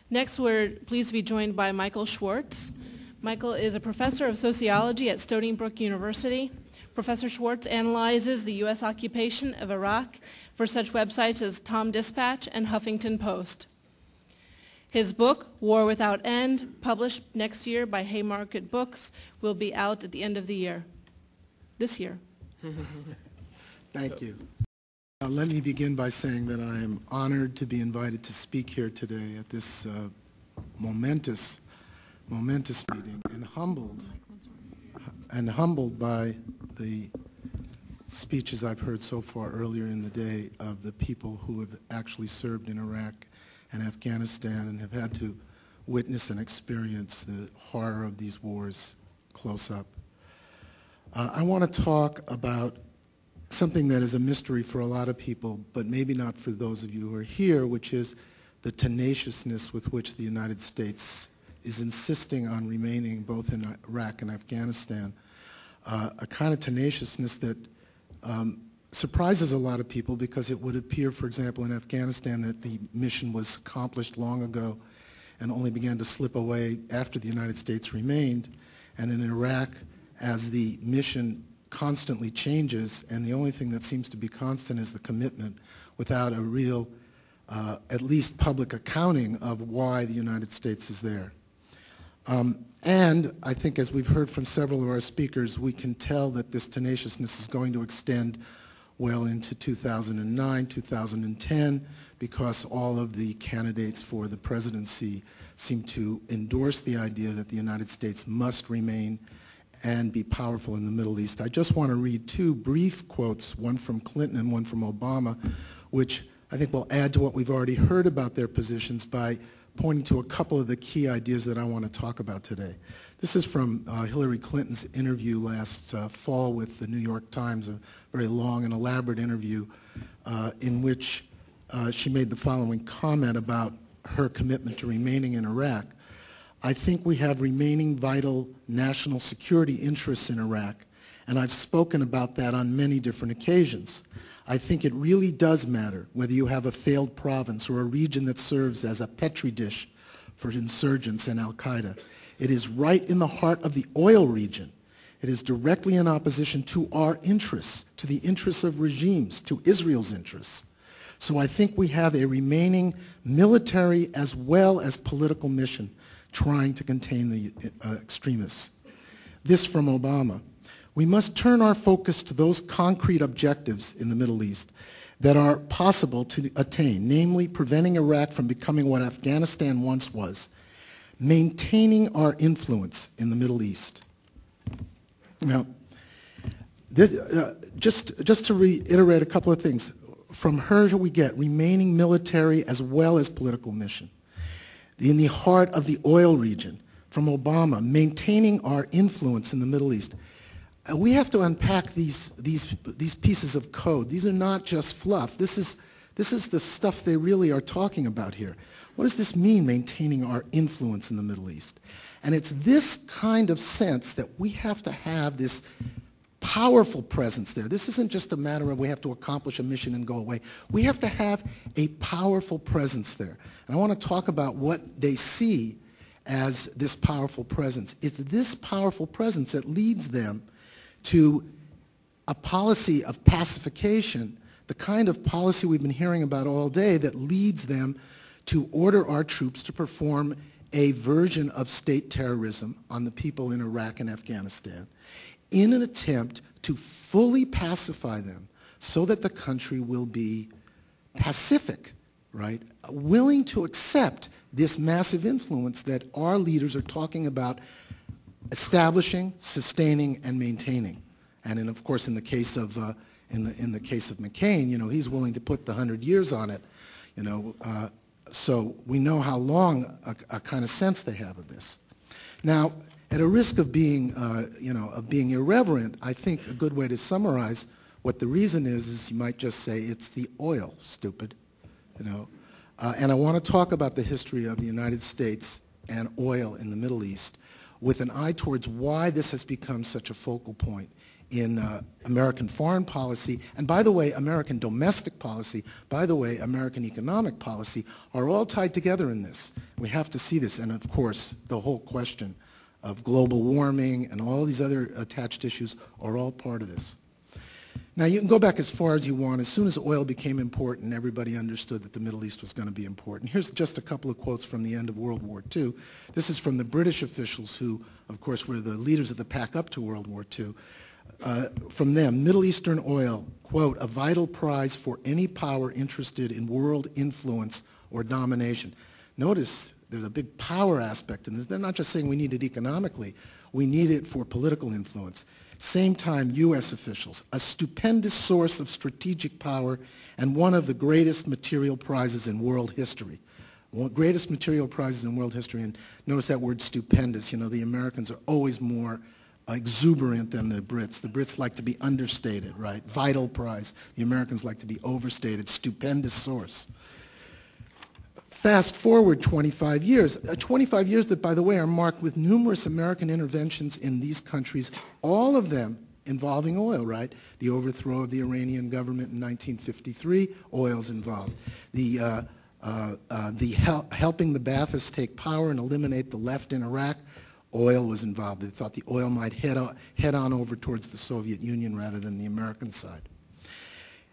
Next, we're pleased to be joined by Michael Schwartz. Michael is a professor of sociology at Stony Brook University. Professor Schwartz analyzes the U.S. occupation of Iraq for such websites as Tom Dispatch and Huffington Post. His book, War Without End, published next year by Haymarket Books, will be out at the end of the year, this year. Thank you. Let me begin by saying that I am honored to be invited to speak here today at this momentous meeting, and humbled by the speeches I've heard so far earlier in the day of the people who have actually served in Iraq and Afghanistan and have had to witness and experience the horror of these wars close up. I want to talk about something that is a mystery for a lot of people, but maybe not for those of you who are here, which is the tenaciousness with which the United States is insisting on remaining both in Iraq and Afghanistan, a kind of tenaciousness that surprises a lot of people, because it would appear, for example, in Afghanistan that the mission was accomplished long ago and only began to slip away after the United States remained. And in Iraq, as the mission constantly changes, and the only thing that seems to be constant is the commitment, without a real, at least public accounting of why the United States is there. And I think, as we've heard from several of our speakers, we can tell that this tenaciousness is going to extend well into 2009, 2010, because all of the candidates for the presidency seem to endorse the idea that the United States must remain and be powerful in the Middle East. I just want to read two brief quotes, one from Clinton and one from Obama, which I think will add to what we've already heard about their positions by pointing to a couple of the key ideas that I want to talk about today. This is from Hillary Clinton's interview last fall with the New York Times, a very long and elaborate interview in which she made the following comment about her commitment to remaining in Iraq. I think we have remaining vital national security interests in Iraq, and I've spoken about that on many different occasions. I think it really does matter whether you have a failed province or a region that serves as a petri dish for insurgents and al-Qaeda. It is right in the heart of the oil region. It is directly in opposition to our interests, to the interests of regimes, to Israel's interests. So I think we have a remaining military as well as political mission trying to contain the extremists. This from Obama. We must turn our focus to those concrete objectives in the Middle East that are possible to attain, namely preventing Iraq from becoming what Afghanistan once was, maintaining our influence in the Middle East. Now, just to reiterate a couple of things, from her we get remaining military as well as political mission. In the heart of the oil region, from Obama, maintaining our influence in the Middle East. We have to unpack these pieces of code. These are not just fluff. This is the stuff they really are talking about here. What does this mean, maintaining our influence in the Middle East? And it's this kind of sense that we have to have this powerful presence there. This isn't just a matter of we have to accomplish a mission and go away. We have to have a powerful presence there. And I want to talk about what they see as this powerful presence. It's this powerful presence that leads them to a policy of pacification, the kind of policy we've been hearing about all day that leads them to order our troops to perform a version of state terrorism on the people in Iraq and Afghanistan in an attempt to fully pacify them so that the country will be pacific, right? Willing to accept this massive influence that our leaders are talking about establishing, sustaining, and maintaining. And then, of course, in the case of McCain, you know, he's willing to put the 100 years on it, you know. So we know how long a kind of sense they have of this. Now, at a risk of being, being irreverent, I think a good way to summarize what the reason is you might just say it's the oil, stupid, you know. And I want to talk about the history of the United States and oil in the Middle East with an eye towards why this has become such a focal point in American foreign policy, and by the way, American domestic policy, by the way, American economic policy, are all tied together in this. We have to see this, and of course, the whole question of global warming and all these other attached issues are all part of this. Now, you can go back as far as you want. As soon as oil became important, everybody understood that the Middle East was going to be important. Here's just a couple of quotes from the end of World War II. This is from the British officials who, of course, were the leaders of the pack up to World War II. From them, Middle Eastern oil, quote, a vital prize for any power interested in world influence or domination. Notice there's a big power aspect in this. They're not just saying we need it economically. We need it for political influence. Same time, U.S. officials, a stupendous source of strategic power and one of the greatest material prizes in world history. One of the greatest material prizes in world history, and notice that word stupendous. You know, the Americans are always more exuberant than the Brits. The Brits like to be understated, right? Vital prize. The Americans like to be overstated. Stupendous source. Fast forward 25 years, 25 years that, by the way, are marked with numerous American interventions in these countries, all of them involving oil, right? The overthrow of the Iranian government in 1953, oil's involved. The helping the Baathists take power and eliminate the left in Iraq, oil was involved. They thought the oil might head on over towards the Soviet Union rather than the American side.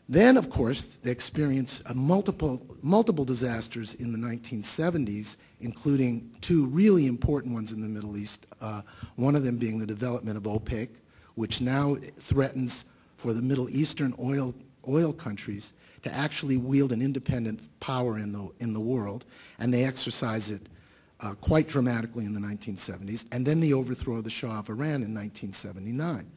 Then, of course, they experienced multiple disasters in the 1970s, including two really important ones in the Middle East, one of them being the development of OPEC, which now threatens for the Middle Eastern oil countries to actually wield an independent power in the world, and they exercise it quite dramatically in the 1970s, and then the overthrow of the Shah of Iran in 1979.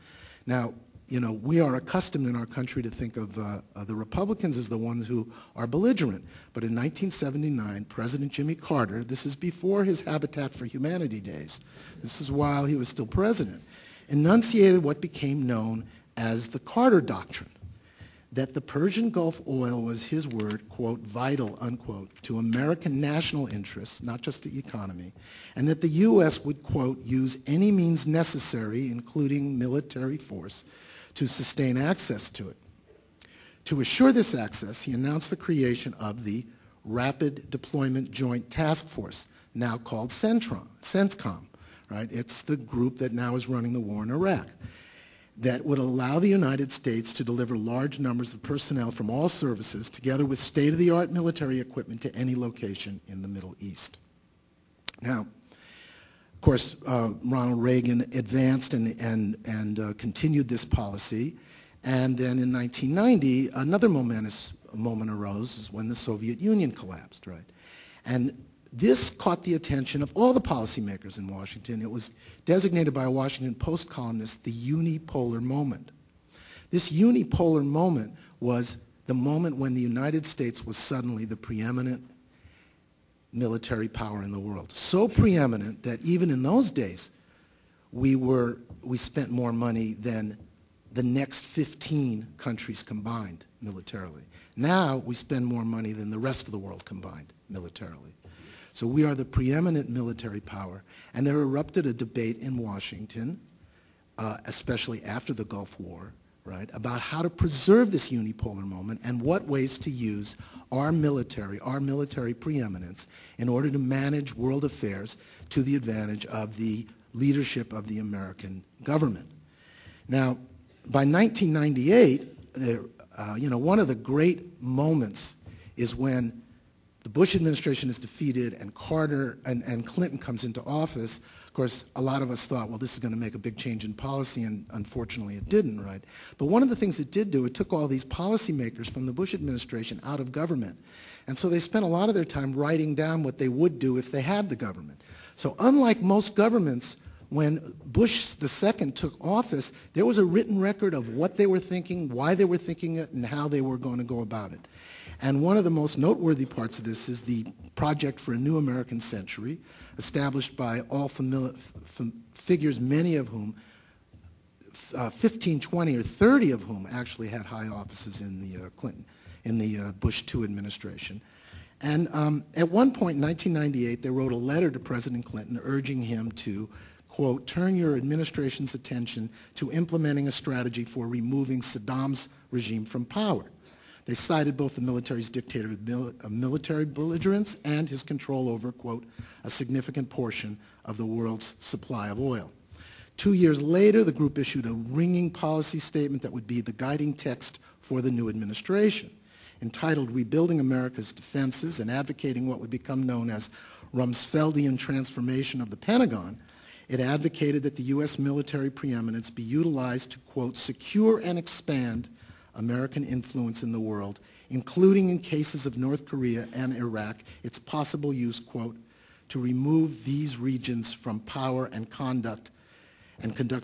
Now, you know, we are accustomed in our country to think of the Republicans as the ones who are belligerent. But in 1979, President Jimmy Carter, this is before his Habitat for Humanity days, this is while he was still president, enunciated what became known as the Carter Doctrine, that the Persian Gulf oil was, his word, quote, vital, unquote, to American national interests, not just the economy, and that the U.S. would, quote, use any means necessary, including military force, to sustain access to it. To assure this access, he announced the creation of the Rapid Deployment Joint Task Force, now called CENTCOM, right? It's the group that now is running the war in Iraq, that would allow the United States to deliver large numbers of personnel from all services, together with state-of-the-art military equipment, to any location in the Middle East. Now, of course, Ronald Reagan advanced and continued this policy, and then in 1990, another momentous moment arose when the Soviet Union collapsed, right? And this caught the attention of all the policymakers in Washington. It was designated by a Washington Post columnist the unipolar moment. This unipolar moment was the moment when the United States was suddenly the preeminent military power in the world. So preeminent that even in those days, we spent more money than the next 15 countries combined militarily. Now we spend more money than the rest of the world combined militarily. So we are the preeminent military power, and there erupted a debate in Washington, especially after the Gulf War, right, about how to preserve this unipolar moment and what ways to use our military preeminence in order to manage world affairs to the advantage of the leadership of the American government. Now, by 1998, you know, one of the great moments is when the Bush administration is defeated and Carter and Clinton comes into office. Of course, a lot of us thought, well, this is going to make a big change in policy, and unfortunately it didn't, right? But one of the things it did do, it took all these policymakers from the Bush administration out of government. And so they spent a lot of their time writing down what they would do if they had the government. So unlike most governments, when Bush II took office, there was a written record of what they were thinking, why they were thinking it, and how they were going to go about it. And one of the most noteworthy parts of this is the Project for a New American Century, established by all figures, many of whom, 15, 20, or 30 of whom actually had high offices in the Bush II administration. And at one point in 1998, they wrote a letter to President Clinton urging him to, quote, turn your administration's attention to implementing a strategy for removing Saddam's regime from power. They cited both the military's dictator of military belligerence and his control over, quote, a significant portion of the world's supply of oil. 2 years later, the group issued a ringing policy statement that would be the guiding text for the new administration. Entitled Rebuilding America's Defenses and advocating what would become known as Rumsfeldian transformation of the Pentagon, it advocated that the U.S. military preeminence be utilized to, quote, secure and expand American influence in the world, including in cases of North Korea and Iraq, its possible use, quote, to remove these regions from power and conduct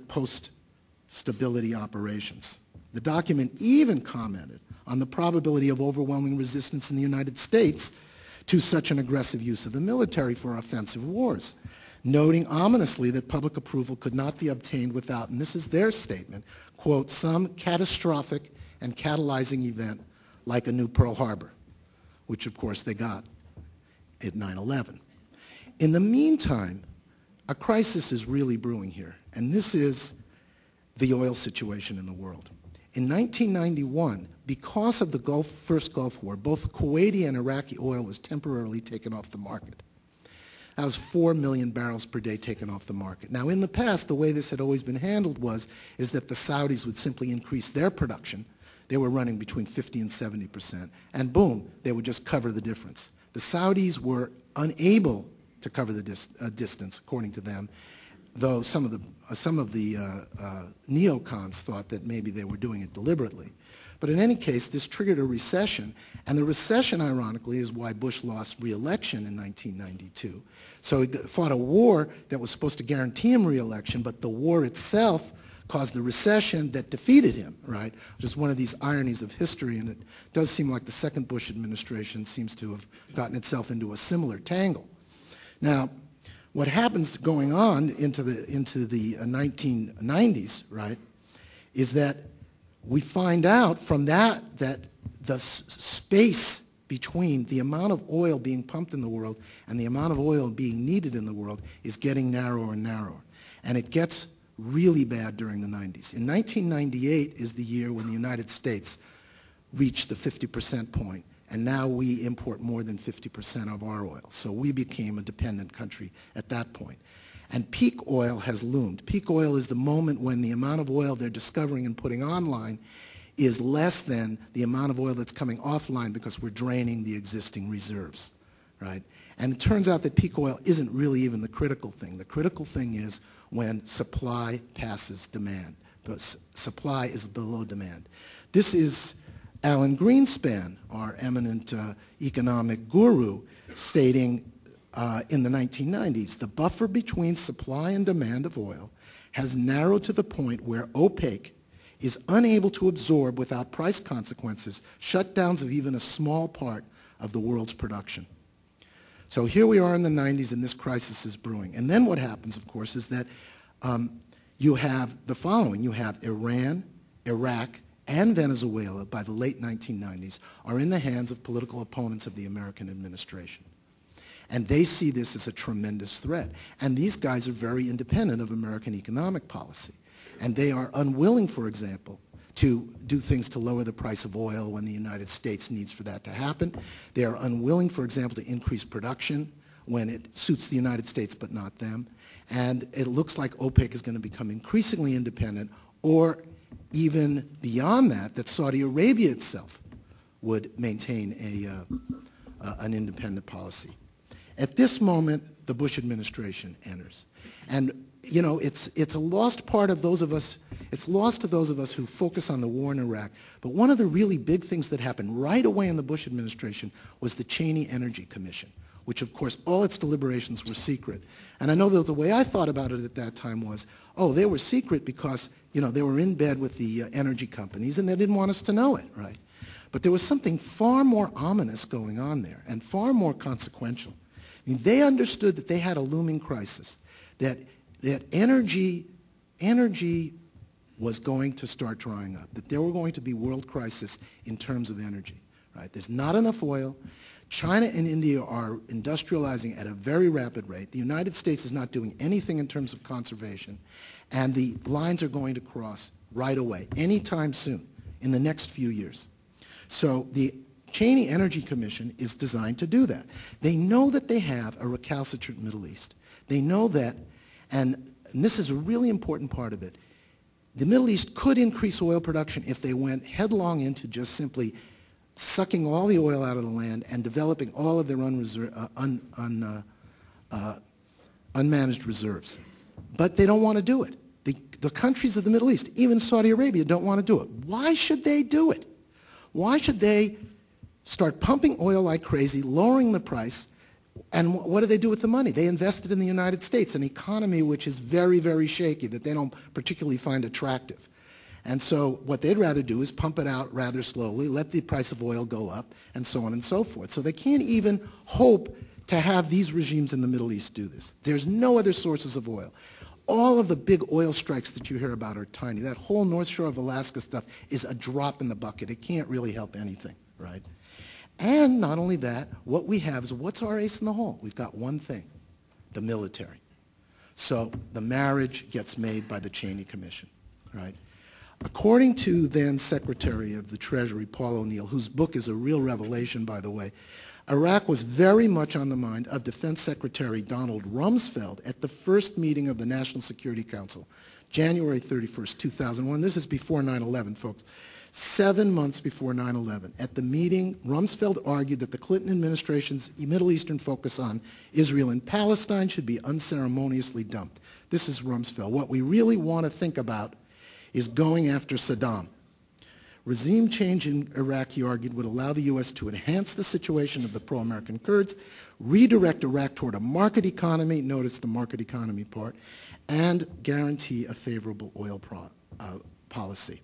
post-stability operations. The document even commented on the probability of overwhelming resistance in the United States to such an aggressive use of the military for offensive wars, noting ominously that public approval could not be obtained without, and this is their statement, quote, some catastrophic and catalyzing event like a new Pearl Harbor, which of course they got at 9/11. In the meantime, a crisis is really brewing here, and this is the oil situation in the world. In 1991, because of the first Gulf War, both Kuwaiti and Iraqi oil was temporarily taken off the market. That was 4 million barrels per day taken off the market. Now, in the past, the way this had always been handled is that the Saudis would simply increase their production. They were running between 50 and 70%, and boom, they would just cover the difference. The Saudis were unable to cover the distance, according to them, though some of the neocons thought that maybe they were doing it deliberately. But in any case, this triggered a recession, and the recession, ironically, is why Bush lost re-election in 1992. So he fought a war that was supposed to guarantee him re-election, but the war itself caused the recession that defeated him, right? Which is one of these ironies of history, and it does seem like the second Bush administration seems to have gotten itself into a similar tangle. Now, what happens going on into the 1990s, right, is that we find out from that the space between the amount of oil being pumped in the world and the amount of oil being needed in the world is getting narrower and narrower. And it gets really bad during the 90s. In 1998 is the year when the United States reached the 50% point, and now we import more than 50% of our oil. So we became a dependent country at that point. And peak oil has loomed. Peak oil is the moment when the amount of oil they're discovering and putting online is less than the amount of oil that's coming offline because we're draining the existing reserves, right? And it turns out that peak oil isn't really even the critical thing. The critical thing is when supply passes demand. Supply is below demand. This is Alan Greenspan, our eminent economic guru, stating in the 1990s, the buffer between supply and demand of oil has narrowed to the point where OPEC is unable to absorb without price consequences shutdowns of even a small part of the world's production. So here we are in the 90s and this crisis is brewing. And then what happens, of course, is that you have the following. You have Iran, Iraq, and Venezuela by the late 1990s are in the hands of political opponents of the American administration. And they see this as a tremendous threat. And these guys are very independent of American economic policy. And they are unwilling, for example, to do things to lower the price of oil when the United States needs for that to happen. They are unwilling, for example, to increase production when it suits the United States but not them. And it looks like OPEC is going to become increasingly independent, or even beyond that, that Saudi Arabia itself would maintain an independent policy. At this moment, the Bush administration enters. And, you know, it's a lost part of those of us, it's lost to those of us who focus on the war in Iraq. But one of the really big things that happened right away in the Bush administration was the Cheney Energy Commission, which, of course, all its deliberations were secret. And I know that the way I thought about it at that time was, oh, they were secret because, you know, they were in bed with the energy companies and they didn't want us to know it, right? But there was something far more ominous going on there and far more consequential. I mean, they understood that they had a looming crisis, that energy was going to start drying up, that there were going to be world crisis in terms of energy. right? There's not enough oil. China and India are industrializing at a very rapid rate. The United States is not doing anything in terms of conservation, and the lines are going to cross right away, anytime soon, in the next few years. So the Cheney Energy Commission is designed to do that. They know that they have a recalcitrant Middle East. They know that, and this is a really important part of it, the Middle East could increase oil production if they went headlong into just simply sucking all the oil out of the land and developing all of their unmanaged reserves. But they don't want to do it. The countries of the Middle East, even Saudi Arabia, don't want to do it. Why should they do it? Why should they start pumping oil like crazy, lowering the price, and what do they do with the money? They invest it in the United States, an economy which is very, very shaky, that they don't particularly find attractive. And so what they'd rather do is pump it out rather slowly, let the price of oil go up, and so on and so forth. So they can't even hope to have these regimes in the Middle East do this. There's no other sources of oil. All of the big oil strikes that you hear about are tiny. That whole North Shore of Alaska stuff is a drop in the bucket. It can't really help anything, right? And not only that, what we have is, what's our ace in the hole? We've got one thing, the military. So the marriage gets made by the Cheney Commission, right? According to then Secretary of the Treasury, Paul O'Neill, whose book is a real revelation, by the way, Iraq was very much on the mind of Defense Secretary Donald Rumsfeld at the first meeting of the National Security Council, January 31st, 2001. This is before 9/11, folks. 7 months before 9/11. At the meeting, Rumsfeld argued that the Clinton administration's Middle Eastern focus on Israel and Palestine should be unceremoniously dumped. This is Rumsfeld. What we really want to think about is going after Saddam. Regime change in Iraq, he argued, would allow the U.S. to enhance the situation of the pro-American Kurds, redirect Iraq toward a market economy, notice the market economy part, and guarantee a favorable oil policy.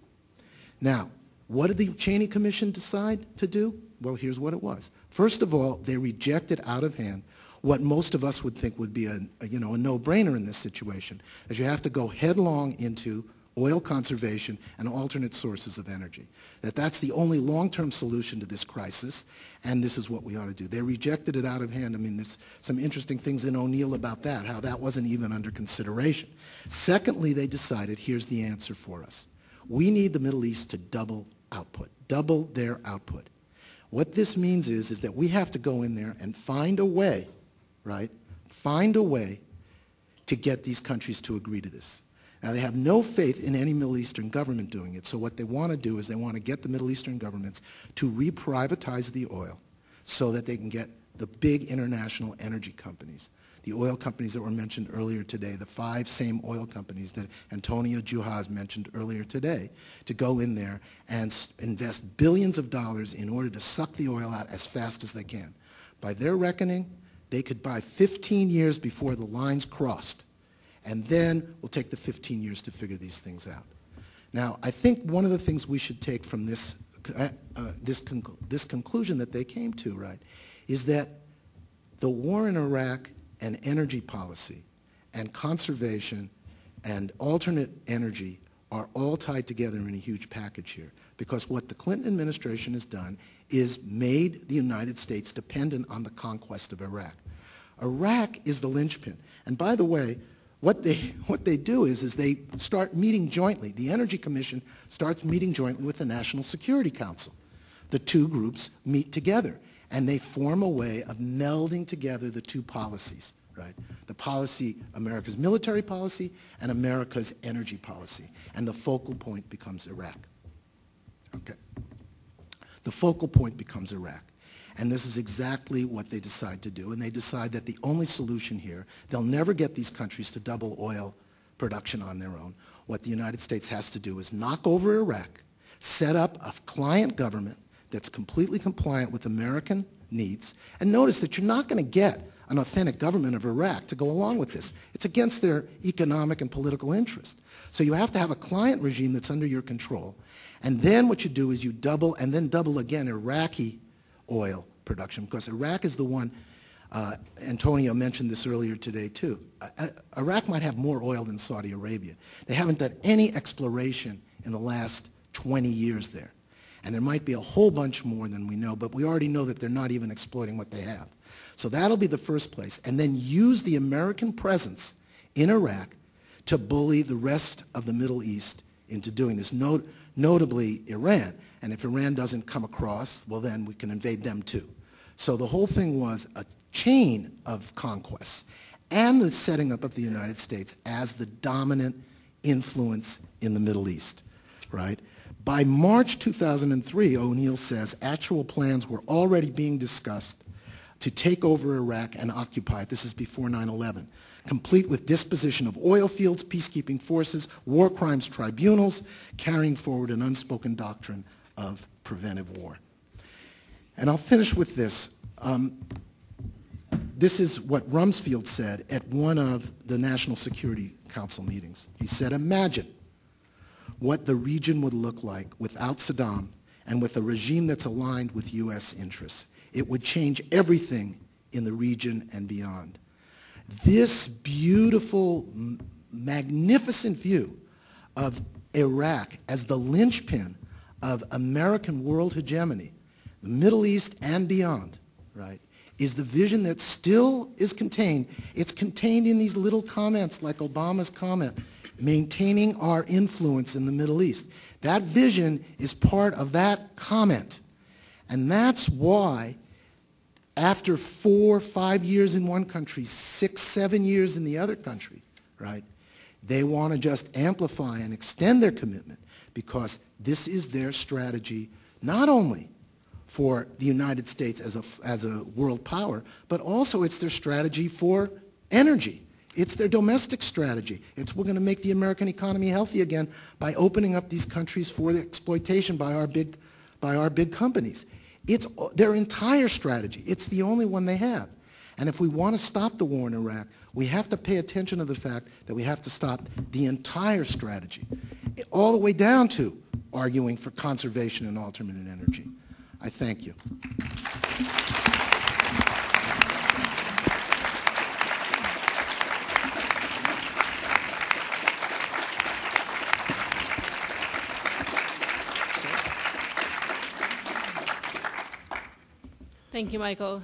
Now, what did the Cheney Commission decide to do? Well, here's what it was. First of all, they rejected out of hand what most of us would think would be a no-brainer in this situation, that you have to go headlong into oil conservation and alternate sources of energy. That's the only long-term solution to this crisis, and this is what we ought to do. They rejected it out of hand. I mean, there's some interesting things in O'Neill about that, how that wasn't even under consideration. Secondly, they decided, here's the answer for us. We need the Middle East to double output, double their output. What this means is that we have to go in there and find a way, right? Find a way to get these countries to agree to this. Now, they have no faith in any Middle Eastern government doing it, so what they want to do is they want to get the Middle Eastern governments to re-privatize the oil so that they can get the big international energy companies, the oil companies that were mentioned earlier today, the 5 same oil companies that Antonio Juhas mentioned earlier today, to go in there and invest billions of dollars in order to suck the oil out as fast as they can. By their reckoning, they could buy 15 years before the lines crossed, and then we'll take the 15 years to figure these things out. Now, I think one of the things we should take from this conclusion that they came to, right, is that the war in Iraq and energy policy and conservation and alternate energy are all tied together in a huge package here, because what the Clinton administration has done is made the United States dependent on the conquest of Iraq. Iraq is the linchpin. And by the way, what they do is they start meeting jointly. The Energy Commission starts meeting jointly with the National Security Council. The two groups meet together, and they form a way of melding together the two policies, right? The policy, America's military policy, and America's energy policy. And the focal point becomes Iraq. Okay. The focal point becomes Iraq. And this is exactly what they decide to do. And they decide that the only solution here, they'll never get these countries to double oil production on their own. What the United States has to do is knock over Iraq, set up a client government that's completely compliant with American needs. And notice that you're not going to get an authentic government of Iraq to go along with this. It's against their economic and political interest. So you have to have a client regime that's under your control. And then what you do is you double and then double again Iraqi oil production, because Iraq is the one, Antonio mentioned this earlier today too. Iraq might have more oil than Saudi Arabia. They haven't done any exploration in the last 20 years there. And there might be a whole bunch more than we know, but we already know that they're not even exploiting what they have. So that'll be the first place. And then use the American presence in Iraq to bully the rest of the Middle East into doing this, notably Iran. And if Iran doesn't come across, well, then we can invade them too. So the whole thing was a chain of conquests and the setting up of the United States as the dominant influence in the Middle East, right? By March 2003, O'Neill says, actual plans were already being discussed to take over Iraq and occupy it. This is before 9/11. Complete with disposition of oil fields, peacekeeping forces, war crimes tribunals, carrying forward an unspoken doctrine of preventive war. And I'll finish with this. This is what Rumsfeld said at one of the National Security Council meetings. He said, imagine what the region would look like without Saddam and with a regime that's aligned with U.S. interests. It would change everything in the region and beyond. This beautiful, magnificent view of Iraq as the linchpin of American world hegemony, the Middle East and beyond, right, is the vision that still is contained. It's contained in these little comments like Obama's comment, maintaining our influence in the Middle East. That vision is part of that comment. And that's why after 4 or 5 years in one country, 6, 7 years in the other country, right, they want to just amplify and extend their commitment because this is their strategy, not only for the United States as a world power, but also it's their strategy for energy. It's their domestic strategy. It's we're going to make the American economy healthy again by opening up these countries for the exploitation by our big companies. It's their entire strategy. It's the only one they have. And if we want to stop the war in Iraq, we have to pay attention to the fact that we have to stop the entire strategy, all the way down to arguing for conservation and alternate energy. I thank you. Thank you, Michael.